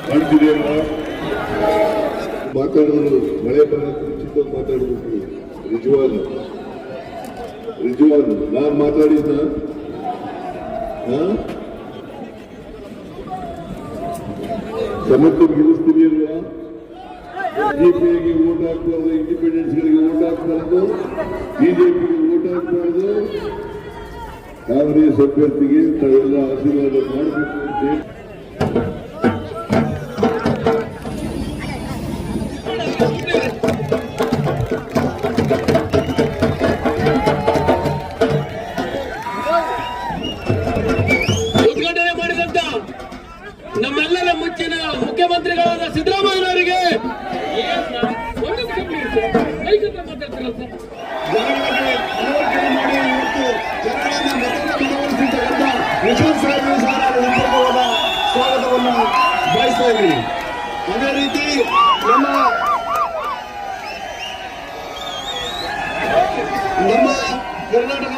ಕಾಣ್ತಿದೆಯಲ್ಲ, ಮಾತಾಡೋದು ಮಳೆ ಬರೋಕ್ಕೆ ಮುಂಚಿತವಾಗಿ ಮಾತಾಡಬೇಕು. ರಿಜ್ವಾನ್ ನಾನು ಮಾತಾಡಿದ್ನ ಸಮಸ್ಯೆ ಗೆಲ್ಲಿಸ್ತೀನಿ ಅಲ್ವಾ? ಬಿಜೆಪಿಗೆ ಓಟ್ ಹಾಕ್ಬಾರ್ದು, ಇಂಡಿಪೆಂಡೆನ್ಸ್ಗಳಿಗೆ ಓಟ್ ಹಾಕ್ಬಾರ್ದು, ಬಿಜೆಪಿಗೆ ಓಟ್ ಹಾಕ್ಬಾರ್ದು, ಕಾಂಗ್ರೆಸ್ ಅಭ್ಯರ್ಥಿಗೆ ತಾವೆಲ್ಲ ಆಶೀರ್ವಾದ ಮಾಡಬೇಕು ಅಂತ ಹೇಳಿ ಉದ್ಘಾಟನೆ ಮಾಡಿದಂತ ನಮ್ಮೆಲ್ಲರ ಮುಖ್ಯನ ಮುಖ್ಯಮಂತ್ರಿಗಳಾದ ಸಿದ್ದರಾಮಯ್ಯನವರಿಗೆ ಸ್ವಾಗತವನ್ನು ಬಯಸ್ತಾ ಇದ್ದೀನಿ. ಅದೇ ರೀತಿ ನಮ್ಮ ಕರ್ನಾಟಕದ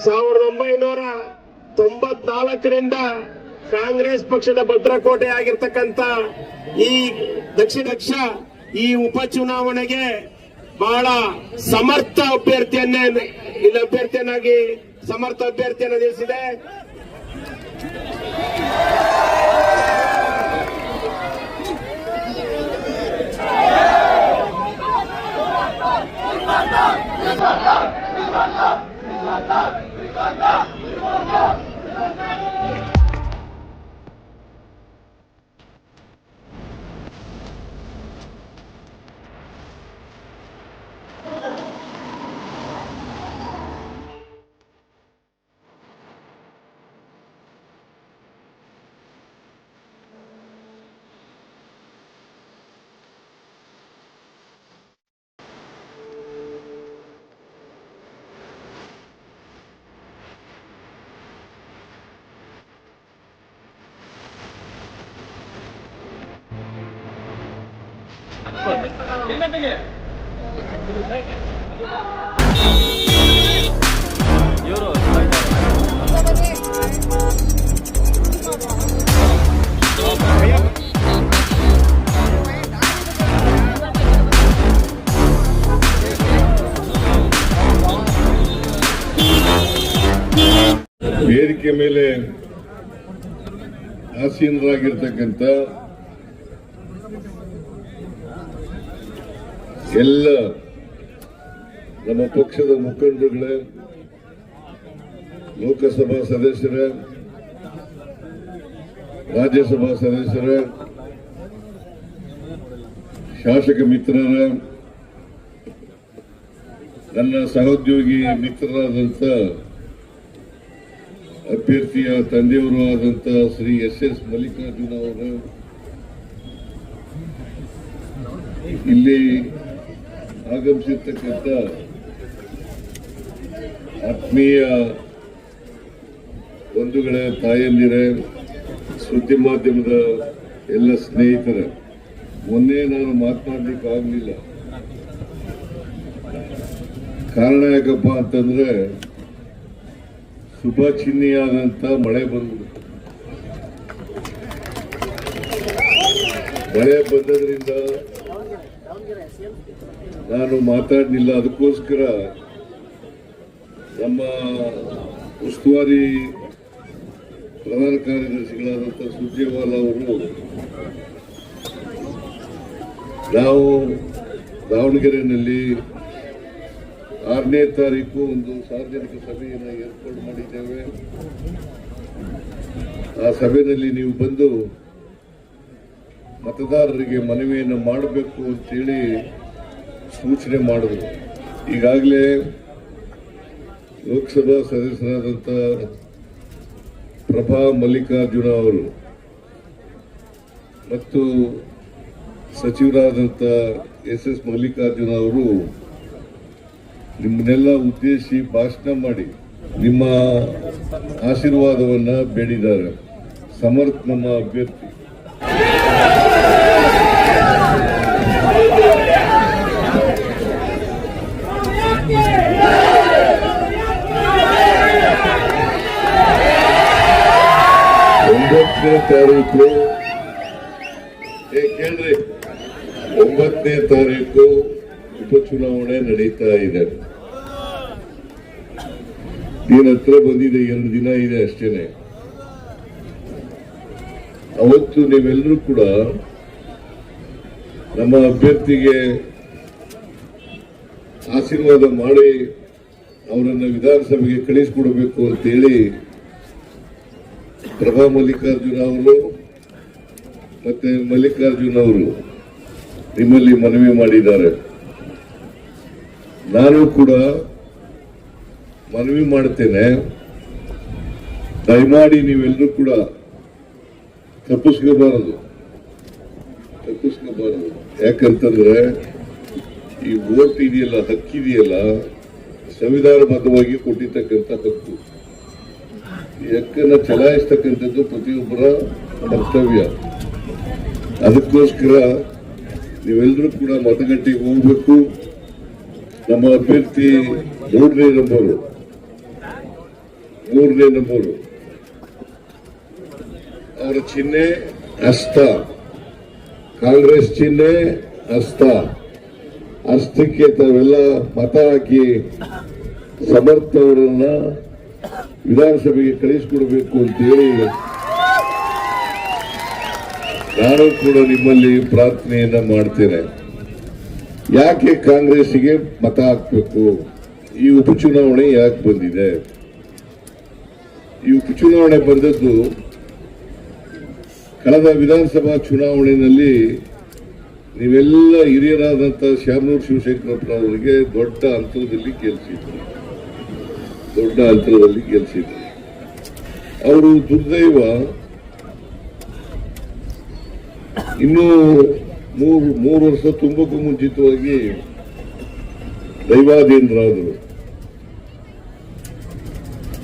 ಸಾವಿರದ 1994ರಿಂದ ಕಾಂಗ್ರೆಸ್ ಪಕ್ಷದ ಭದ್ರಕೋಟೆ ಆಗಿರ್ತಕ್ಕಂಥ ಈ ದಕ್ಷಿಣ ಈ ಉಪಚುನಾವಣೆಗೆ ಬಹಳ ಸಮರ್ಥ ಅಭ್ಯರ್ಥಿಯನ್ನಾಗಿ ನಿಲ್ಲಿಸಿದೆ. ವೇದಿಕೆ ಮೇಲೆ ಆಸೀನರಾಗಿರ್ತಕ್ಕಂಥ ಎಲ್ಲ ನಮ್ಮ ಪಕ್ಷದ ಮುಖಂಡರುಗಳೇ, ಲೋಕಸಭಾ ಸದಸ್ಯರ, ರಾಜ್ಯಸಭಾ ಸದಸ್ಯರ, ಶಾಸಕ ಮಿತ್ರರ, ನನ್ನ ಸಹೋದ್ಯೋಗಿ ಮಿತ್ರರಾದಂಥ ಅಭ್ಯರ್ಥಿಯ ತಂದೆಯವರು ಆದಂಥ ಶ್ರೀ SS ಮಲ್ಲಿಕಾರ್ಜುನ ಅವರು, ಇಲ್ಲಿ ಆಗಮಿಸಿರ್ತಕ್ಕಂಥ ಆತ್ಮೀಯ ಬಂಧುಗಳೇ, ತಾಯಂದಿರೇ, ಸುದ್ದಿ ಮಾಧ್ಯಮದ ಎಲ್ಲ ಸ್ನೇಹಿತರ, ಮೊನ್ನೆ ನಾನು ಮಾತನಾಡ್ಲಿಕ್ಕೆ ಆಗಲಿಲ್ಲ. ಕಾರಣ ಯಾಕಪ್ಪ ಅಂತಂದ್ರೆ ಶುಭ ಚಿಹ್ನೆಯಾದಂತ ಮಳೆ ಬಂದ್ಬಿಡ್ತು. ಮಳೆ ಬಂದದ್ರಿಂದ ನಾನು ಮಾತಾಡಲಿಲ್ಲ. ಅದಕ್ಕೋಸ್ಕರ ನಮ್ಮ ಉಸ್ತುವಾರಿ ಪ್ರಧಾನ ಕಾರ್ಯದರ್ಶಿಗಳಾದಂಥ ಸುರ್ಜೇವಾಲ ಅವರು ನಾವು ದಾವಣಗೆರೆಯಲ್ಲಿ 6ನೇ ತಾರೀಕು ಒಂದು ಸಾರ್ವಜನಿಕ ಸಭೆಯನ್ನು ಏರ್ಪಾಡು ಮಾಡಿದ್ದೇವೆ. ಆ ಸಭೆಯಲ್ಲಿ ನೀವು ಬಂದು ಮತದಾರರಿಗೆ ಮನವಿಯನ್ನು ಮಾಡಬೇಕು ಅಂತೇಳಿ ಸೂಚನೆ ಮಾಡಿದ್ರು. ಈಗಾಗಲೇ ಲೋಕಸಭಾ ಸದಸ್ಯರಾದಂಥ ಪ್ರಭಾ ಮಲ್ಲಿಕಾರ್ಜುನ ಅವರು ಮತ್ತು ಸಚಿವರಾದಂಥ ಎಸ್ ಮಲ್ಲಿಕಾರ್ಜುನ ಅವರು ನಿಮ್ಮನ್ನೆಲ್ಲ ಉದ್ದೇಶಿಸಿ ಭಾಷಣ ಮಾಡಿ ನಿಮ್ಮ ಆಶೀರ್ವಾದವನ್ನ ಬೇಡಿದ್ದಾರೆ. ಸಮರ್ಥ ನಮ್ಮ ಅಭ್ಯರ್ಥಿ. ತಾರೀಕು ಕೇಳ್ರಿ, 9ನೇ ತಾರೀಕು ಉಪಚುನಾವಣೆ ನಡೀತಾ ಇದೆ. ದಿನ ಹತ್ರ ಬಂದಿದೆ, 2 ದಿನ ಇದೆ ಅಷ್ಟೇನೆ. ಅವತ್ತು ನೀವೆಲ್ಲರೂ ಕೂಡ ನಮ್ಮ ಅಭ್ಯರ್ಥಿಗೆ ಆಶೀರ್ವಾದ ಮಾಡಿ ಅವರನ್ನ ವಿಧಾನಸಭೆಗೆ ಕಳಿಸಿಕೊಡಬೇಕು ಅಂತೇಳಿ ಪ್ರಭಾ ಮಲ್ಲಿಕಾರ್ಜುನ ಅವರು ಮತ್ತೆ ಮಲ್ಲಿಕಾರ್ಜುನ ಅವರು ನಿಮ್ಮಲ್ಲಿ ಮನವಿ ಮಾಡಿದ್ದಾರೆ. ನಾನು ಕೂಡ ಮನವಿ ಮಾಡುತ್ತೇನೆ, ದಯಮಾಡಿ ನೀವೆಲ್ಲರೂ ಕೂಡ ತಪ್ಪಿಸ್ಕೋಬಾರದು. ಯಾಕಂತಂದ್ರೆ ಈ ವೋಟ್ ಇದೆಯಲ್ಲ, ಹಕ್ಕಿದೆಯಲ್ಲ, ಸಂವಿಧಾನಬದ್ಧವಾಗಿ ಕೊಟ್ಟಿರ್ತಕ್ಕಂಥ ಹಕ್ಕು. ಈ ಹಕ್ಕನ್ನು ಚಲಾಯಿಸ್ತಕ್ಕಂಥದ್ದು ಪ್ರತಿಯೊಬ್ಬರ ಕರ್ತವ್ಯ. ಅದಕ್ಕೋಸ್ಕರ ನೀವೆಲ್ಲರೂ ಕೂಡ ಮತಗಟ್ಟೆಗೆ ಹೋಗ್ಬೇಕು. ನಮ್ಮ ಅಭ್ಯರ್ಥಿ 3ನೇ ನಂಬರು, ಅವರ ಚಿಹ್ನೆ ಹಸ್ತ, ಕಾಂಗ್ರೆಸ್ ಚಿಹ್ನೆ ಹಸ್ತ. ಹಸ್ತಕ್ಕೆ ತಾವೆಲ್ಲ ಮತ ಹಾಕಿ ಸಮರ್ಥ ಅವರನ್ನ ವಿಧಾನಸಭೆಗೆ ಕಳಿಸಿಕೊಡಬೇಕು ಅಂತೇಳಿ ನಾನು ಕೂಡ ನಿಮ್ಮಲ್ಲಿ ಪ್ರಾರ್ಥನೆಯನ್ನ ಮಾಡ್ತೇನೆ. ಯಾಕೆ ಕಾಂಗ್ರೆಸ್ಸಿಗೆ ಮತ ಹಾಕಬೇಕು? ಈ ಉಪಚುನಾವಣೆ ಯಾಕೆ ಬಂದಿದೆ? ಈ ಉಪಚುನಾವಣೆ ಬಂದದ್ದು ಕಳೆದ ವಿಧಾನಸಭಾ ಚುನಾವಣೆಯಲ್ಲಿ ನೀವೆಲ್ಲ ಹಿರಿಯರಾದಂಥ ಶ್ಯಾಮನೂರು ಶಿವಶಂಕರಪ್ಪನವರಿಗೆ ದೊಡ್ಡ ಅಂತರದಲ್ಲಿ ಗೆಲ್ಲಿಸಿದ್ರು. ಅವರು ದುರ್ದೈವ ಇನ್ನೂ 3 ವರ್ಷ ತುಂಬಕ್ಕೂ ಮುಂಚಿತವಾಗಿ ದೈವಾಧೀನರಾದರು.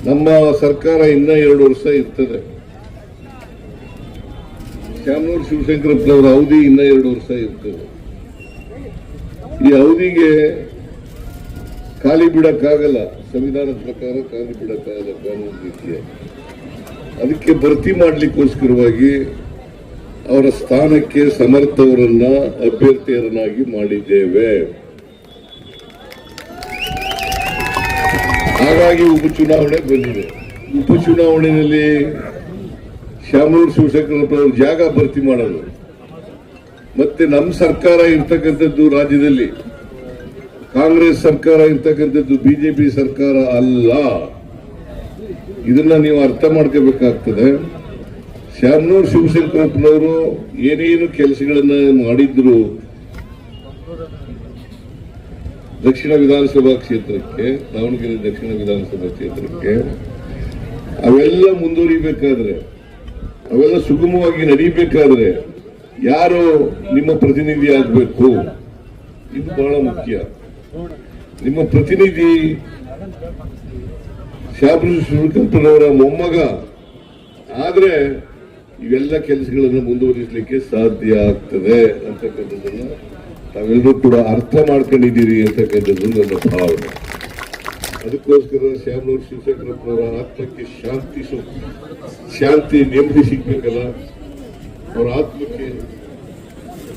ನಮ್ಮ ಸರ್ಕಾರ ಇನ್ನ 2 ವರ್ಷ ಇರ್ತದೆ. ಶ್ಯಾಮನೂರು ಶಿವಶಂಕರಪ್ಪನವರ ಅವಧಿ ಇನ್ನ 2 ವರ್ಷ ಇರ್ತದೆ. ಈ ಅವಧಿಗೆ ಖಾಲಿ ಬಿಡಕ್ಕಾಗಲ್ಲ, ಸಂವಿಧಾನದ ಪ್ರಕಾರ ಖಾಲಿ ಬಿಡಕ್ಕಾಗಲ್ಲ ಕಾನೂನು ರೀತಿಯ. ಅದಕ್ಕೆ ಭರ್ತಿ ಮಾಡಲಿಕ್ಕೋಸ್ಕರವಾಗಿ ಅವರ ಸ್ಥಾನಕ್ಕೆ ಸಮರ್ಥ ಅವರನ್ನ ಅಭ್ಯರ್ಥಿಯರನ್ನಾಗಿ ಮಾಡಿದ್ದೇವೆ. ಹಾಗಾಗಿ ಉಪಚುನಾವಣೆ ಬಂದಿದೆ. ಉಪಚುನಾವಣೆಯಲ್ಲಿ ಶ್ಯಾಮನೂರು ಶಿವಶಂಕರಪ್ಪನವ್ರ ಜಾಗ ಭರ್ತಿ ಮಾಡೋದು, ಮತ್ತೆ ನಮ್ಮ ಸರ್ಕಾರ ಇರ್ತಕ್ಕಂಥದ್ದು ರಾಜ್ಯದಲ್ಲಿ ಕಾಂಗ್ರೆಸ್ ಸರ್ಕಾರ ಇರ್ತಕ್ಕಂಥದ್ದು ಬಿಜೆಪಿ ಸರ್ಕಾರ ಅಲ್ಲ. ಇದನ್ನ ನೀವು ಅರ್ಥ ಮಾಡ್ಕೋಬೇಕಾಗ್ತದೆ. ಶ್ಯಾಮನೂರು ಶಿವಶಂಕರಪ್ಪನವರು ಏನೇನು ಕೆಲಸಗಳನ್ನ ಮಾಡಿದ್ರು ದಕ್ಷಿಣ ವಿಧಾನಸಭಾ ಕ್ಷೇತ್ರಕ್ಕೆ, ದಾವಣಗೆರೆ ದಕ್ಷಿಣ ವಿಧಾನಸಭಾ ಕ್ಷೇತ್ರಕ್ಕೆ, ಅವೆಲ್ಲ ಮುಂದುವರಿಬೇಕಾದ್ರೆ, ಅವೆಲ್ಲ ಸುಗಮವಾಗಿ ನಡೀಬೇಕಾದ್ರೆ ಯಾರು ನಿಮ್ಮ ಪ್ರತಿನಿಧಿ ಆಗಬೇಕು? ಇದು ಬಹಳ ಮುಖ್ಯ. ನಿಮ್ಮ ಪ್ರತಿನಿಧಿ ಶ್ಯಾಮನೂರು ಶಿವಶಂಕರಪ್ಪನವರ ಮೊಮ್ಮಗ ಆದ್ರೆ ಇವೆಲ್ಲ ಕೆಲಸಗಳನ್ನು ಮುಂದುವರಿಸಲಿಕ್ಕೆ ಸಾಧ್ಯ ಆಗ್ತದೆ ಅಂತಕ್ಕಂಥದ್ದನ್ನ ತಾವೆಲ್ಲರೂ ಕೂಡ ಅರ್ಥ ಮಾಡ್ಕೊಂಡಿದ್ದೀರಿ ಅಂತಕ್ಕಂಥದ್ದು ನನ್ನ ಭಾವನೆ. ಅದಕ್ಕೋಸ್ಕರ ಶ್ಯಾಮನೂರು ಶಿವಶಂಕರಪ್ಪನವರ ಆತ್ಮಕ್ಕೆ ಶಾಂತಿ ನೆಮ್ಮದಿ ಸಿಗ್ಬೇಕಲ್ಲ, ಅವರ ಆತ್ಮಕ್ಕೆ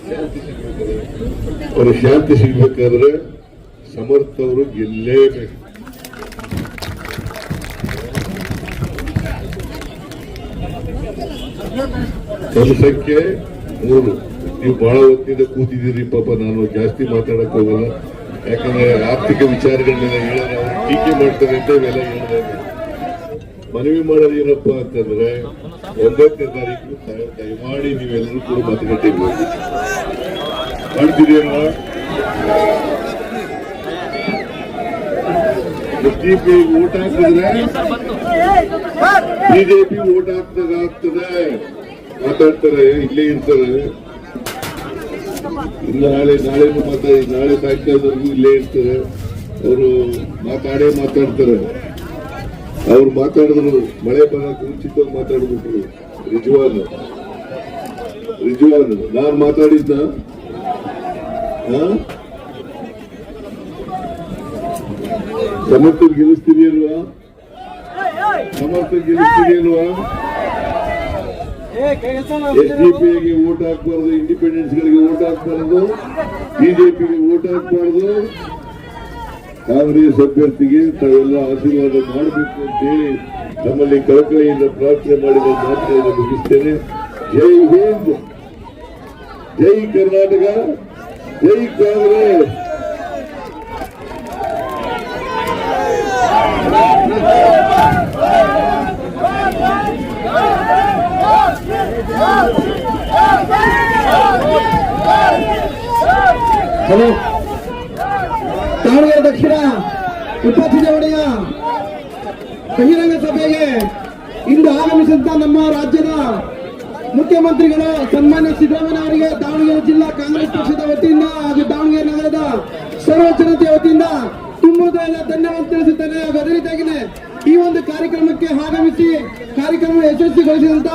ಶಾಂತಿ ಸಿಗ್ಬೇಕಲ್ಲ. ಅವರ ಶಾಂತಿ ಸಿಗ್ಬೇಕಾದ್ರೆ ಸಮರ್ಥ ಅವರು ಗೆಲ್ಲೇಬೇಕು. ಕೆಲಸಕ್ಕೆ 3. ನೀವು ಬಹಳ ಹೊತ್ತಿಂದ ಕೂತಿದ್ದೀರಿ. ಪಾಪ ನಾನು ಜಾಸ್ತಿ ಮಾತಾಡಕ್ ಹೋಗಲ್ಲ, ಯಾಕಂದ್ರೆ ಆರ್ಥಿಕ ವಿಚಾರಗಳನ್ನೆಲ್ಲ ಹೇಳೋಣ, ಅವ್ರು ಟೀಕೆ ಮಾಡ್ತಾರೆ ಅಂತ ಇವೆಲ್ಲ ಹೇಳಿದಾಗ ಮನವಿ ಮಾಡೋದು ಏನಪ್ಪಾ ಅಂತಂದ್ರೆ 9ನೇ ತಾರೀಕು ದಯಮಾಡಿ ನೀವೆಲ್ಲರೂ ಕೂಡ ಮತಗಟ್ಟೆಗೆ ಹೋಗಿ ಮಾಡ್ತಿದ್ದೀರಲ್ಲ. ಬಿಜೆಪಿ ಓಟ್ ಹಾಕಿದ್ರೆ ಬಿಜೆಪಿ ಓಟ್ ಹಾಕ್ದಾಗ ಆಗ್ತದೆ. ಮಾತಾಡ್ತಾರೆ, ಇಲ್ಲೇ ಇರ್ತಾರೆ. ನಾಳೆನೂ ನಾಳೆ ಸಾಯಂಕಾಲದವರೆಗೂ ಇಲ್ಲೇ ಇರ್ತಾರೆ. ಅವರು ಮಾತಾಡ್ತಾರೆ. ಅವ್ರು ಮಾತಾಡಿದ್ರು ಮಳೆ ಬರೋಕೆ ಮುಂಚಿತವಾಗಿ ಮಾತಾಡ್ಬಿಟ್ರು. ರಿಜ್ವಾನ್ ನಾನ್ ಮಾತಾಡಿದ್ನ ಸಮರ್ಥ ಗೆಲ್ಲಿಸ್ತೀನಿ ಅಲ್ವಾ? SDPಗೆ ವೋಟ್ ಹಾಕ್ಬಾರ್ದು, ಇಂಡಿಪೆಂಡೆನ್ಸ್ ಗಳಿಗೆ ವೋಟ್ ಹಾಕ್ಬಾರ್ದು, ಬಿಜೆಪಿಗೆ ವೋಟ್ ಹಾಕ್ಬಾರ್ದು. ಕಾಂಗ್ರೆಸ್ ಅಭ್ಯರ್ಥಿಗೆ ತಾವೆಲ್ಲ ಆಶೀರ್ವಾದ ಮಾಡಬೇಕು ಅಂತೇಳಿ ನಮ್ಮಲ್ಲಿ ಕಳಕಳಿಯಿಂದ ಪ್ರಾರ್ಥನೆ ಮಾಡಿದ ಮಾತನ್ನು ಮುಗಿಸ್ತೇನೆ. ಜೈ ಹಿಂದ್, ಜೈ ಕರ್ನಾಟಕ, ಜೈ ಕಾಂಗ್ರೆಸ್. ಹಲೋ, ದಾವಣಗೆರೆ ದಕ್ಷಿಣ ಉಪಚುನಾವಣೆಯ ಬಹಿರಂಗ ಸಭೆಗೆ ಇಂದು ಆಗಮಿಸಿದಂತ ನಮ್ಮ ರಾಜ್ಯದ ಮುಖ್ಯಮಂತ್ರಿಗಳು ಸನ್ಮಾನ್ಯ ಸಿದ್ದರಾಮಯ್ಯ ಅವರಿಗೆ ದಾವಣಗೆರೆ ಜಿಲ್ಲಾ ಕಾಂಗ್ರೆಸ್ ಪಕ್ಷದ ವತಿಯಿಂದ ಹಾಗೂ ದಾವಣಗೆರೆ ನಗರದ ಸರ್ವ ಜನತೆಯ ವತಿಯಿಂದ ತುಂಬುವುದೆಲ್ಲ ಧನ್ಯವಾದ ತಿಳಿಸುತ್ತೇನೆ. ಹಾಗೂ ಅದೇ ರೀತಿಯಾಗಿ ಈ ಒಂದು ಕಾರ್ಯಕ್ರಮಕ್ಕೆ ಆಗಮಿಸಿ ಕಾರ್ಯಕ್ರಮ ಯಶಸ್ವಿಗೊಳಿಸಿದಂತ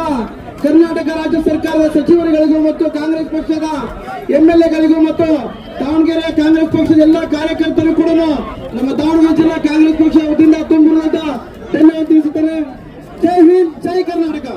ಕರ್ನಾಟಕ ರಾಜ್ಯ ಸರ್ಕಾರದ ಸಚಿವರುಗಳಿಗೂ ಮತ್ತು ಕಾಂಗ್ರೆಸ್ ಪಕ್ಷದ MLAಗಳಿಗೂ ಮತ್ತು ದಾವಣಗೆರೆ ಕಾಂಗ್ರೆಸ್ ಪಕ್ಷದ ಎಲ್ಲ ಕಾರ್ಯಕರ್ತರು ಕೂಡ ನಮ್ಮ ದಾವಣಗೆರೆ ಜಿಲ್ಲಾ ಕಾಂಗ್ರೆಸ್ ಪಕ್ಷದ ವತಿಯಿಂದ ತುಂಬ ಧನ್ಯವಾದ ತಿಳಿಸುತ್ತೇನೆ. ಜೈ ಹಿಂದ್, ಜೈ ಕರ್ನಾಟಕ.